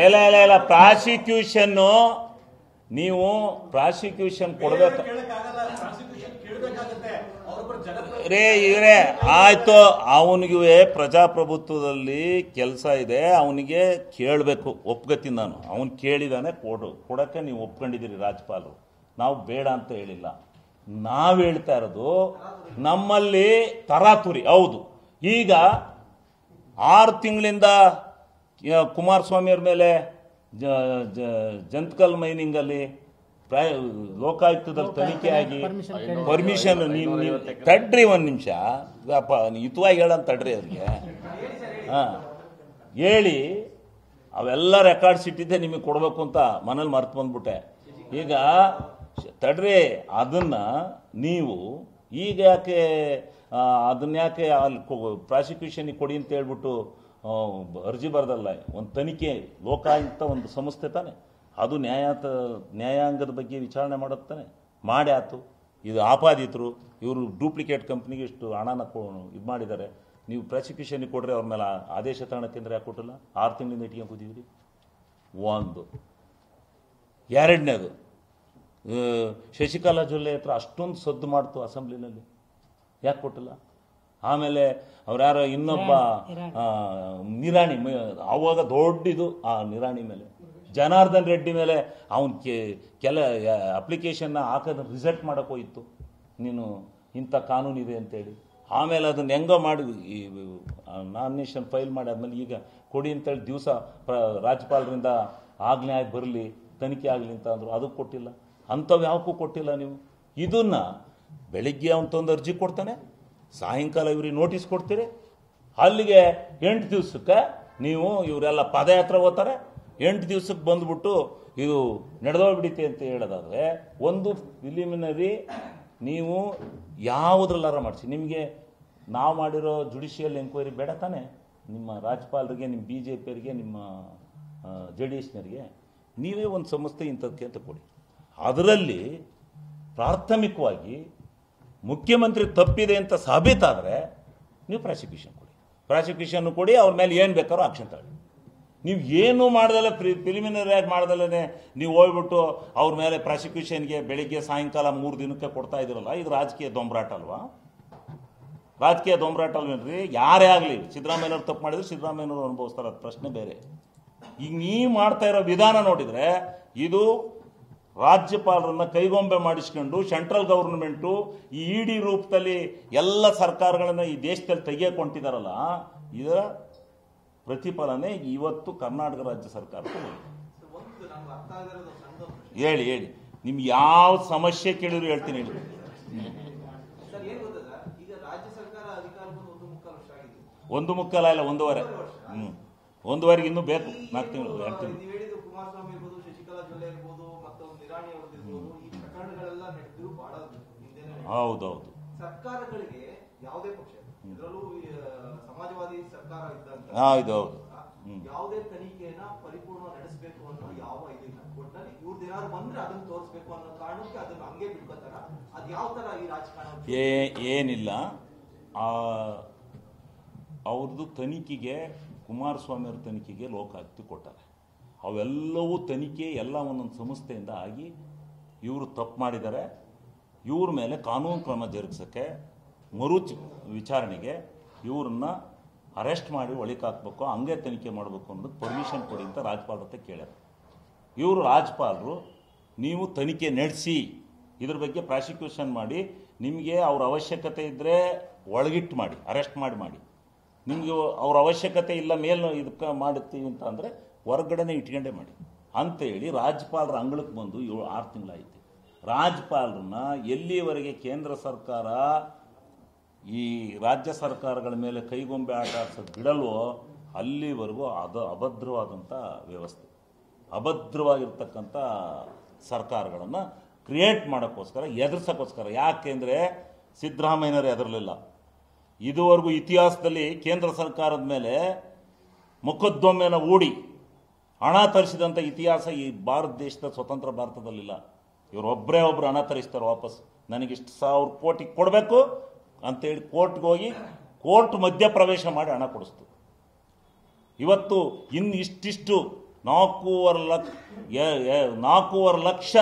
ಇಲ್ಲ ಇಲ್ಲ ಇಲ್ಲ ಪ್ರಾಸಿಕ್ಯೂಷನ್ನು ನೀವು ಪ್ರಾಸಿಕ್ಯೂಷನ್ ಕೊಡಬೇಕು ರೇ ಇವರೇ ಆಯ್ತು. ಅವನಿಗೆ ಪ್ರಜಾಪ್ರಭುತ್ವದಲ್ಲಿ ಕೆಲಸ ಇದೆ, ಅವನಿಗೆ ಕೇಳಬೇಕು. ಒಪ್ಕೋತೀನಿ ನಾನು, ಅವನು ಕೇಳಿದಾನೆ ಕೊಡಕ್ಕೆ ನೀವು ಒಪ್ಕೊಂಡಿದ್ದೀರಿ ರಾಜ್ಯಪಾಲರು. ನಾವು ಬೇಡ ಅಂತ ಹೇಳಿಲ್ಲ. ನಾವು ಹೇಳ್ತಾ ಇರೋದು ನಮ್ಮಲ್ಲಿ ತರಾತುರಿ. ಹೌದು, ಈಗ 6 ತಿಂಗಳಿಂದ ಕುಮಾರಸ್ವಾಮಿಯವ್ರ ಮೇಲೆ ಜಂತಕಲ್ ಮೈನಿಂಗಲ್ಲಿ ಲೋಕಾಯುಕ್ತದಲ್ಲಿ ತನಿಖೆ ಆಗಿ ಪರ್ಮಿಷನ್ ತಡ್ರಿ ಒಂದು ನಿಮಿಷ ಹಿತವಾಗಿ ಹೇಳಂತ ತಡ್ರಿ ಅವ್ರಿಗೆ. ಹೇಳಿ ಅವೆಲ್ಲ ರೆಕಾರ್ಡ್ಸ್ ಇಟ್ಟಿದ್ದೆ ನಿಮಗೆ ಕೊಡಬೇಕು ಅಂತ ಮನೇಲಿ ಮರ್ತು ಬಂದ್ಬಿಟ್ಟೆ. ಈಗ ತಡ್ರಿ ಅದನ್ನು ನೀವು ಈಗ ಯಾಕೆ ಅದನ್ನ ಯಾಕೆ ಅಲ್ಲಿ ಪ್ರಾಸಿಕ್ಯೂಷನ್ಗೆ ಕೊಡಿ ಅಂತ ಹೇಳ್ಬಿಟ್ಟು ಅರ್ಜಿ ಬರೆದಲ್ಲ. ಒಂದು ತನಿಖೆ ಲೋಕಾಯುಕ್ತ ಒಂದು ಸಂಸ್ಥೆ ತಾನೆ, ಅದು ನ್ಯಾಯಾಂಗದ ಬಗ್ಗೆ ವಿಚಾರಣೆ ಮಾಡುತ್ತಾನೆ. ಮಾಡಿ ಆಯ್ತು. ಇದು ಆಪಾದಿತರು, ಇವರು ಡೂಪ್ಲಿಕೇಟ್ ಕಂಪ್ನಿಗೆ ಇಷ್ಟು ಹಣನ ಇದು ಮಾಡಿದ್ದಾರೆ. ನೀವು ಪ್ರಾಸಿಕ್ಯೂಷನ್ಗೆ ಕೊಡ್ರಿ, ಅವ್ರ ಮೇಲೆ ಆದೇಶ ತಗೊಳಕ್ಕೆಂದ್ರೆ ಯಾಕೆ ಕೊಟ್ಟಿಲ್ಲ? 6 ತಿಂಗಳಿಂದ ಇಟ್ಕೊಂಡು ಕೂತಿದ್ದೀರಿ. ಒಂದು ಎರಡನೇದು, ಶಶಿಕಲಾ ಜೊಲ್ಲೆ ಹತ್ರ ಅಷ್ಟೊಂದು ಸದ್ದು ಮಾಡ್ತು ಅಸೆಂಬ್ಲಿನಲ್ಲಿ, ಯಾಕೆ ಕೊಟ್ಟಿಲ್ಲ? ಆಮೇಲೆ ಅವ್ರ್ಯಾರೋ ಇನ್ನೊಬ್ಬ ನಿರಾಣಿ, ಅವಾಗ ದೊಡ್ಡಿದು ಆ ನಿರಾಣಿ ಮೇಲೆ, ಜನಾರ್ದನ್ ರೆಡ್ಡಿ ಮೇಲೆ ಅವನು ಕೆಲ ಅಪ್ಲಿಕೇಶನ್ನ ಹಾಕೋದನ್ನು ರಿಸೆಕ್ಟ್ ಮಾಡೋಕೆ ಹೋಯಿತು. ನೀನು ಇಂಥ ಕಾನೂನಿದೆ ಅಂತೇಳಿ ಆಮೇಲೆ ಅದನ್ನು ಹೆಂಗೋ ಮಾಡಿ ಈ ನಾಮಿನೇಷನ್ ಫೈಲ್ ಮಾಡಿ ಆದಮೇಲೆ ಈಗ ಕೊಡಿ ಅಂತೇಳಿ ದಿವಸ ರಾಜ್ಯಪಾಲರಿಂದ ಆಜ್ಞೆ ಆಗಿ ಬರಲಿ, ತನಿಖೆ ಆಗಲಿ ಅಂತ ಅಂದರು. ಅದಕ್ಕೆ ಕೊಟ್ಟಿಲ್ಲ. ಅಂಥವು ಯಾವಕ್ಕೂ ಕೊಟ್ಟಿಲ್ಲ ನೀವು. ಇದನ್ನು ಬೆಳಿಗ್ಗೆ ಅವನು ತಂದು ಅರ್ಜಿ ಕೊಡ್ತಾನೆ, ಸಾಯಂಕಾಲ ಇವ್ರಿಗೆ ನೋಟಿಸ್ ಕೊಡ್ತೀರಿ. ಅಲ್ಲಿಗೆ 8 ದಿವಸಕ್ಕೆ ನೀವು ಇವರೆಲ್ಲ ಪದಯಾತ್ರೆ ಹೋಗ್ತಾರೆ. 8 ದಿವಸಕ್ಕೆ ಬಂದ್ಬಿಟ್ಟು ಇದು ನಡೆದೋಗ್ಬಿಡಿತೆ ಅಂತ ಹೇಳೋದಾದರೆ ಒಂದು ಪ್ರಿಲಿಮಿನರಿ ನೀವು ಯಾವುದ್ರಲ್ಲಾರ ಮಾಡಿಸಿ. ನಿಮಗೆ ನಾವು ಮಾಡಿರೋ ಜುಡಿಷಿಯಲ್ ಎಂಕ್ವೈರಿ ಬೇಡ ತಾನೆ? ನಿಮ್ಮ ರಾಜ್ಯಪಾಲರಿಗೆ, ನಿಮ್ಮ BJPಯವರಿಗೆ, ನಿಮ್ಮ JDSನವರಿಗೆ ನೀವೇ ಒಂದು ಸಂಸ್ಥೆ ಇಂಥದಕ್ಕೆ ಅಂತ ಕೊಡಿ. ಅದರಲ್ಲಿ ಪ್ರಾಥಮಿಕವಾಗಿ ಮುಖ್ಯಮಂತ್ರಿ ತಪ್ಪಿದೆ ಅಂತ ಸಾಬೀತಾದರೆ ನೀವು ಪ್ರಾಸಿಕ್ಯೂಷನ್ ಕೊಡಿ. ಪ್ರಾಸಿಕ್ಯೂಷನ್ ಕೊಡಿ, ಅವ್ರ ಮೇಲೆ ಏನು ಬೇಕಾದ್ರೂ ಆಕ್ಷನ್ ತಗೊಳ್ಳಿ. ನೀವು ಏನು ಮಾಡ್ದಲ್ಲ, ಪ್ರಿಲಿಮಿನರಿ ಆಗಿ ಮಾಡ್ದಲ್ಲೇ ನೀವು ಹೋಗ್ಬಿಟ್ಟು ಅವ್ರ ಮೇಲೆ ಪ್ರಾಸಿಕ್ಯೂಷನ್ಗೆ ಬೆಳಿಗ್ಗೆ ಸಾಯಂಕಾಲ 3 ದಿನಕ್ಕೆ ಕೊಡ್ತಾ ಇದ್ದೀರಲ್ಲ, ಇದು ರಾಜಕೀಯ ದೊಂಬರಾಟ ಅಲ್ವಾ? ರಾಜಕೀಯ ದೊಂಬರಾಟ ಅಲ್ವೇನ್ರಿ? ಯಾರೇ ಆಗಲಿ, ಸಿದ್ದರಾಮಯ್ಯನವ್ರು ತಪ್ಪು ಮಾಡಿದ್ರೆ ಸಿದ್ದರಾಮಯ್ಯನವ್ರು ಅನುಭವಿಸ್ತಾರೆ, ಅದು ಪ್ರಶ್ನೆ ಬೇರೆ. ಈಗ ನೀವು ಮಾಡ್ತಾ ಇರೋ ವಿಧಾನ ನೋಡಿದರೆ ಇದು ರಾಜ್ಯಪಾಲರನ್ನ ಕೈಗೊಂಬೆ ಮಾಡಿಸ್ಕೊಂಡು ಸೆಂಟ್ರಲ್ ಗೌರ್ಮೆಂಟು ಈ ED ರೂಪದಲ್ಲಿ ಎಲ್ಲ ಸರ್ಕಾರಗಳನ್ನ ಈ ದೇಶದಲ್ಲಿ ತೆಗೆಯಕೊಂಡಿದ್ದಾರಲ್ಲ, ಇದರ ಪ್ರತಿಫಲನೆ ಇವತ್ತು ಕರ್ನಾಟಕ ರಾಜ್ಯ ಸರ್ಕಾರಕ್ಕೆ ಹೇಳಿ ಹೇಳಿ ನಿಮ್ಗೆ ಯಾವ ಸಮಸ್ಯೆ ಕೇಳಿದ್ರು ಹೇಳ್ತೀನಿ ಹೇಳಿ. ಒಂದು ಮುಕ್ಕಾಲ ಇಲ್ಲ, 1.5. 1.5 ಇನ್ನೂ ಬೇಕು, 4 ತಿಂಗಳು 2 ತಿಂಗಳು. ಹೌದೌದು. ಸರ್ಕಾರಗಳಿಗೆ ಯಾವುದೇ ಪಕ್ಷ, ಇದರಲ್ಲೂ ಸಮಾಜವಾದಿ ಸರ್ಕಾರ ಇದ್ದಂತ ಹೌದೌದು, ಯಾವುದೇ ತನಿಖೆಯನ್ನ ಪರಿಪೂರ್ಣ ನಡೆಸಬೇಕು ಅನ್ನೋ ಯಾವ ಇದಿಲ್ಲ. ಒಟ್ಟಿನಲ್ಲಿ ಇವ್ರದ್ದು ಏನಾದ್ರು ಬಂದ್ರೆ ಅದನ್ನ ತೋರಿಸಬೇಕು ಅನ್ನೋ ಕಾರಣಕ್ಕೆ ಅದನ್ನ ಹಂಗೆ ಬಿಟ್ಕೋತಾರ. ಅದು ಯಾವ ತರ ಈ ರಾಜಕಾರಣ? ಏನಿಲ್ಲ, ಅವ್ರದ್ದು ತನಿಖೆಗೆ, ಕುಮಾರಸ್ವಾಮಿ ಅವ್ರ ತನಿಖೆಗೆ ಲೋಕಾಯುಕ್ತ ಕೊಟ್ಟಾರೆ. ಅವೆಲ್ಲವೂ ತನಿಖೆ ಎಲ್ಲ ಒಂದೊಂದು ಸಂಸ್ಥೆಯಿಂದ ಆಗಿ ಇವರು ತಪ್ಪು ಮಾಡಿದ್ದಾರೆ, ಇವ್ರ ಮೇಲೆ ಕಾನೂನು ಕ್ರಮ ಜರುಗಿಸೋಕ್ಕೆ, ವಿಚಾರಣೆಗೆ ಇವ್ರನ್ನ ಅರೆಸ್ಟ್ ಮಾಡಿ ಒಳಕ್ಕೆ ಹಾಕಬೇಕು, ಹಂಗೆ ತನಿಖೆ ಮಾಡಬೇಕು ಅನ್ನೋದಕ್ಕೆ ಪರ್ಮಿಷನ್ ಕೊಡಿ ಅಂತ ರಾಜ್ಯಪಾಲರ ಹತ್ರ ಕೇಳ್ಯಾರ. ಇವರು ರಾಜ್ಯಪಾಲರು ನೀವು ತನಿಖೆ ನಡೆಸಿ ಇದ್ರ ಬಗ್ಗೆ ಪ್ರಾಸಿಕ್ಯೂಷನ್ ಮಾಡಿ, ನಿಮಗೆ ಅವ್ರ ಅವಶ್ಯಕತೆ ಇದ್ದರೆ ಒಳಗಿಟ್ಟು ಮಾಡಿ, ಅರೆಸ್ಟ್ ಮಾಡಿ, ನಿಮಗೆ ಅವ್ರ ಅವಶ್ಯಕತೆ ಇಲ್ಲ ಮೇಲೆ ಇದಕ್ಕೆ ಮಾಡುತ್ತೀವಿ ಅಂತ ಅಂದರೆ ಹೊರಗಡೆನೇ ಇಟ್ಕೊಂಡೇ ಮಾಡಿ ಅಂತೇಳಿ ರಾಜ್ಯಪಾಲರ ಅಂಗಳಕ್ಕೆ ಬಂದು 6 ತಿಂಗಳಾಯಿತು. ರಾಜ್ಯಪಾಲರನ್ನ ಎಲ್ಲಿವರೆಗೆ ಕೇಂದ್ರ ಸರ್ಕಾರ ಈ ರಾಜ್ಯ ಸರ್ಕಾರಗಳ ಮೇಲೆ ಕೈಗೊಂಬೆ ಆಟ ಆಡ್ಸೋದು ಬಿಡಲ್ವೋ ಅಲ್ಲಿವರೆಗೂ ಅದು ಅಭದ್ರವಾದಂಥ ವ್ಯವಸ್ಥೆ, ಅಭದ್ರವಾಗಿರ್ತಕ್ಕಂಥ ಸರ್ಕಾರಗಳನ್ನು ಕ್ರಿಯೇಟ್ ಮಾಡೋಕ್ಕೋಸ್ಕರ, ಎದುರಿಸೋಕ್ಕೋಸ್ಕರ. ಯಾಕೆಂದರೆ ಸಿದ್ದರಾಮಯ್ಯನವರು ಎದುರಲಿಲ್ಲ. ಇದುವರೆಗೂ ಇತಿಹಾಸದಲ್ಲಿ ಕೇಂದ್ರ ಸರ್ಕಾರದ ಮೇಲೆ ಮೊಕದ್ದಮೆನ ಹೂಡಿ ಹಣ ತರಿಸಿದಂಥ ಇತಿಹಾಸ ಈ ಭಾರತ ದೇಶದ ಸ್ವತಂತ್ರ ಭಾರತದಲ್ಲಿಲ್ಲ. ಇವರೊಬ್ಬರೇ ಒಬ್ಬರು ಹಣ ತರಿಸ್ತಾರೆ ವಾಪಸ್, ನನಗಿಷ್ಟು 1000 ಕೋಟಿ ಕೊಡಬೇಕು ಅಂತೇಳಿ ಕೋರ್ಟ್ಗೆ ಹೋಗಿ ಕೋರ್ಟ್ ಮಧ್ಯಪ್ರವೇಶ ಮಾಡಿ ಹಣ ಕೊಡಿಸ್ತು. ಇವತ್ತು ಇನ್ನು ಇಷ್ಟಿಷ್ಟು 4.25 ಲಕ್ಷ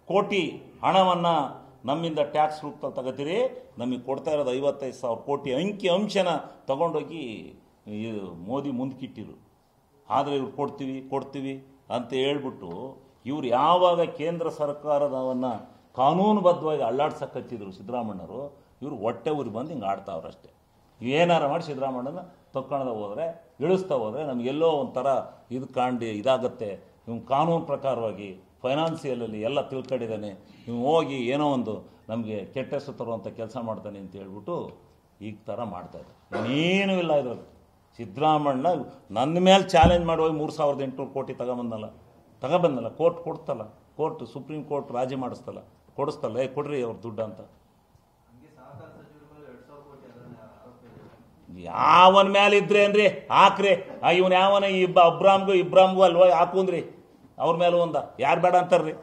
ಕೋಟಿ ಹಣವನ್ನು ನಮ್ಮಿಂದ ಟ್ಯಾಕ್ಸ್ ರೂಪದಲ್ಲಿ ತಗೋತೀರಿ, ನಮಗೆ ಕೊಡ್ತಾ ಇರೋದು 55,000 ಕೋಟಿ ಅಂಕಿ ಅಂಶನ ತಗೊಂಡೋಗಿ ಮೋದಿ ಮುಂದಕ್ಕಿಟ್ಟಿರು. ಆದರೆ ಇವ್ರು ಕೊಡ್ತೀವಿ ಅಂತ ಹೇಳ್ಬಿಟ್ಟು ಇವ್ರು ಯಾವಾಗ ಕೇಂದ್ರ ಸರ್ಕಾರದವನ್ನು ಕಾನೂನುಬದ್ಧವಾಗಿ ಅಳ್ಳಾಡ್ಸಕ್ಕತ್ತಿದ್ರು ಸಿದ್ದರಾಮಣ್ಣವರು, ಇವರು ಹೊಟ್ಟೆ ಊರಿ ಬಂದು ಹಿಂಗೆ ಆಡ್ತಾವ್ರಷ್ಟೇ. ಏನಾರು ಮಾಡಿ ಸಿದ್ದರಾಮಣ್ಣನ ತಕ್ಕೊಳದ ಹೋದರೆ, ಇಳಿಸ್ತಾ ಹೋದರೆ ನಮಗೆಲ್ಲೋ ಒಂಥರ ಇದು ಇದಾಗುತ್ತೆ. ಇವ್ನು ಕಾನೂನು ಪ್ರಕಾರವಾಗಿ ಫೈನಾನ್ಸಿಯಲಲ್ಲಿ ಎಲ್ಲ ತಿಳ್ಕೊಂಡಿದ್ದಾನೆ, ಇವ್ನು ಹೋಗಿ ಏನೋ ಒಂದು ನಮಗೆ ಕೆಟ್ಟ ಹೆಸರು ತರುವಂಥ ಕೆಲಸ ಮಾಡ್ತಾನೆ ಅಂತ ಹೇಳ್ಬಿಟ್ಟು ಈಗ ಥರ ಮಾಡ್ತಾಯಿದ್ದಾರೆ. ಇನ್ನೇನೂ ಇಲ್ಲ ಇದ್ರಲ್ಲಿ. ಸಿದ್ದರಾಮಣ್ಣ ನನ್ನ ಮೇಲೆ ಚಾಲೆಂಜ್ ಮಾಡುವಾಗ 3,800 ಕೋಟಿ ತಗೊಬಂದಲ್ಲ, ಕೋರ್ಟ್ ಕೊಡ್ತಲ್ಲ, ಸುಪ್ರೀಂ ಕೋರ್ಟ್ ರಾಜಿ ಕೊಡಿಸ್ತಲ್ಲ, ಕೊಡ್ರಿ ಅವ್ರ ದುಡ್ಡು ಅಂತ. ಯಾವನ ಮೇಲೆ ಇದ್ರೇನ್ರಿ ಹಾಕ್ರಿ, ಇವನ್ ಯಾವನ ಇಬ್ರಾಮ್ಗೂ ಅಲ್ವಾ ಹಾಕುಂದ್ರಿ, ಅವ್ರ ಮೇಲೆ ಯಾರು ಬೇಡ ಅಂತಾರ್ರಿ?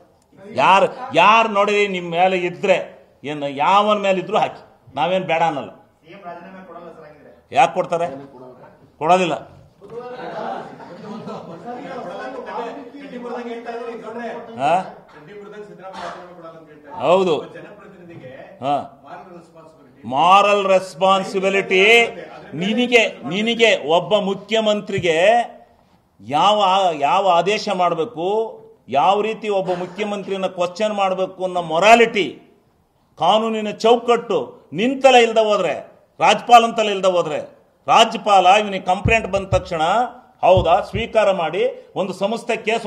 ಯಾರು ನೋಡಿರಿ ನಿಮ್ಮ ಮೇಲೆ ಇದ್ರೆ ಏನು ಯಾವನ ಮೇಲೆ ಇದ್ರು ಹಾಕಿ, ನಾವೇನು ಬೇಡ ಅನ್ನಲ್ಲ. ಯಾಕೆ ಕೊಡ್ತಾರೆ? ಕೊಡೋದಿಲ್ಲ. ಹೌದು, ಮಾರಲ್ ರೆಸ್ಪಾನ್ಸಿಬಿಲಿಟಿ ನಿನಗೆ ಒಬ್ಬ ಮುಖ್ಯಮಂತ್ರಿಗೆ ಯಾವ ಆದೇಶ ಮಾಡಬೇಕು, ಯಾವ ರೀತಿ ಒಬ್ಬ ಮುಖ್ಯಮಂತ್ರಿನ ಕ್ವಶನ್ ಮಾಡಬೇಕು ಅನ್ನೋ ಮೊರಾಲಿಟಿ, ಕಾನೂನಿನ ಚೌಕಟ್ಟು ನಿಂತಲೇ ಇಲ್ದ ಹೋದ್ರೆ, ರಾಜ್ಯಪಾಲ ಅಂತಲೇ ಇಲ್ದ ಹೋದ್ರೆ, ರಾಜ್ಯಪಾಲ ಇವನಿಗೆ ಕಂಪ್ಲೇಂಟ್ ಬಂದ ತಕ್ಷಣ ಹೌದಾ ಸ್ವೀಕಾರ ಮಾಡಿ ಒಂದು ಸಂಸ್ಥೆ ಕೇಸ್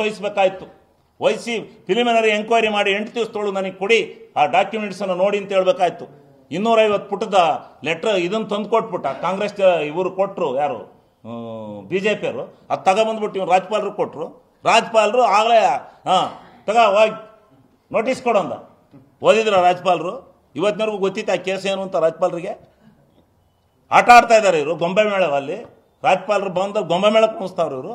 ವಹಿಸಿ ಪ್ರಿಲಿಮಿನರಿ ಎಂಕ್ವೈರಿ ಮಾಡಿ 8 ದಿವಸದೊಳಗೆ ನನಗೆ ಕೊಡಿ ಆ ಡಾಕ್ಯುಮೆಂಟ್ಸನ್ನು ನೋಡಿ ಅಂತ ಹೇಳ್ಬೇಕಾಯ್ತು. 250 ಪುಟದ ಲೆಟ್ರ್ ಇದನ್ನು ತಂದು ಕೊಟ್ಬಿಟ್ಟ. ಕಾಂಗ್ರೆಸ್ ಇವರು ಕೊಟ್ಟರು, ಯಾರು BJP-ಯವರು, ಅದು ತಗೊಬಂದ್ಬಿಟ್ಟು ಇವ್ರು ರಾಜ್ಯಪಾಲರು ಕೊಟ್ಟರು. ರಾಜ್ಯಪಾಲರು ಆಗಲೇ ಹೋಗಿ ನೋಟಿಸ್ ಕೊಡೋಂದ ಓದಿದ್ರ ರಾಜ್ಯಪಾಲರು. ಇವತ್ತಿನವರೆಗೂ ಗೊತ್ತಿತ್ತು ಆ ಕೇಸ್ ಏನು ಅಂತ ರಾಜ್ಯಪಾಲರಿಗೆ. ಆಟ ಆಡ್ತಾ ಇದ್ದಾರೆ ಇವರು ಗೊಂಬೆ ಮೇಳವಲ್ಲಿ. ರಾಜ್ಯಪಾಲರು ಬಂದ ಗೊಂಬೆ ಮೇಳಕ್ಕೆ ಕುಣಿಸ್ತಾವ್ರು ಇವರು.